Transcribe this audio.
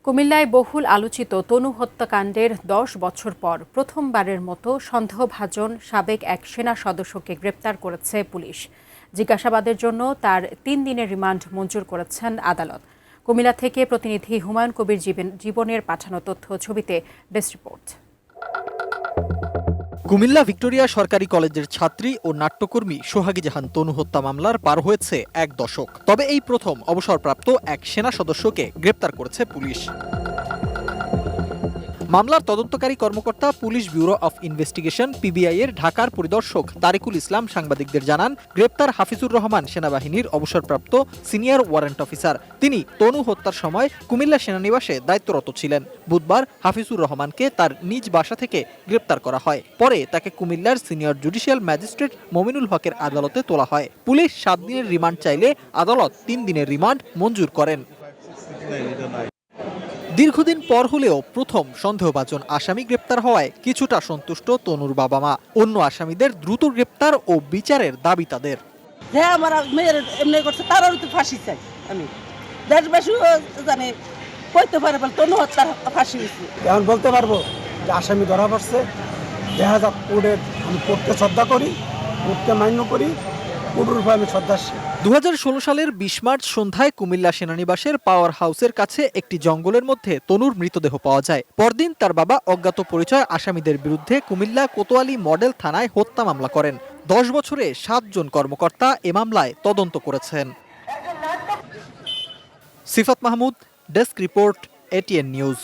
কুমিল্লায় বহুল আলোচিত তনু হত্যাকাণ্ডের ১০ বছর পর প্রথমবারের মতো সন্দেহভাজন সাবেক এক সেনা সদস্যকে গ্রেপ্তার করেছে পুলিশ। জিজ্ঞাসাবাদের জন্য তার ৩ দিনের রিমান্ড মঞ্জুর করেছেন আদালত। কুমিল্লা থেকে প্রতিনিধি হুমায়ুন কবির জীবনের পাঠানো তথ্য ছবিতে ডেস্ক রিপোর্ট। কুমিল্লা ভিক্টোরিয়া সরকারি কলেজের ছাত্রী ও নাট্যকর্মী সোহাগী জাহান তনু হত্যা মামলার পার হয়েছে ১ দশক। তবে এই প্রথম অবসরপ্রাপ্ত এক সেনা সদস্যকে গ্রেপ্তার করেছে পুলিশ। মামলার তদন্তকারী কর্মকর্তা police bureau of investigation PBI এর ঢাকার পরিদর্শক তারিকুল ইসলাম সাংবাদিকদের জানান, গ্রেপ্তার হাফিজুর রহমান সেনাবাহিনীর অবসরপ্রাপ্ত সিনিয়র ওয়ারেন্ট অফিসার। তিনি তনু হত্যার সময় কুমিল্লা সেনানিবাসে দায়িত্বরত ছিলেন। বুধবার হাফিজুর রহমানকে তার নিজ বাসা থেকে গ্রেপ্তার করা হয়। পরে তাকে কুমিল্লার সিনিয়র জুডিশিয়াল ম্যাজিস্ট্রেট মমিনুল হকের আদালতে তোলা হয়। পুলিশ ৭ দিনের রিমান্ড চাইলে আদালত ৩ দিনের রিমান্ড মঞ্জুর করেন। দীর্ঘদিন পর হলেও প্রথম সন্দেহভাজন আসামি গ্রেপ্তার হওয়ায় কিছুটা সন্তুষ্ট তনুর বাবা মা। অন্য আসামিদের দ্রুত গ্রেপ্তার ও বিচারের দাবি তাদের। হ্যাঁ, আমার মেয়ের এমনি করছে, তারও তো ফাঁসি চাই। আমি দেশবাসীও জানে কইতে পারে বলে তনু হত্যার ফাঁসি হয়েছে। এখন বলতে পারবো যে আসামি ধরা পড়ছে। দেখা যাক, কোর্টের আমি কোর্টকে শ্রদ্ধা করি, কোর্টকে মান্য করি, কোর্টের উপর আমি শ্রদ্ধাশীল। ২০১৬ সালের ২০ মার্চ সন্ধ্যায় কুমিল্লা সেনানিবাসের পাওয়ার হাউসের কাছে একটি জঙ্গলের মধ্যে তনুর মৃতদেহ পাওয়া যায়। পরদিন তার বাবা অজ্ঞাত পরিচয় আসামিদের বিরুদ্ধে কুমিল্লা কোতোয়ালি মডেল থানায় হত্যা মামলা করেন। ১০ বছরে ৭ জন কর্মকর্তা এ মামলায় তদন্ত করেছেন। Sifat Mahmud, desk report, ATN news.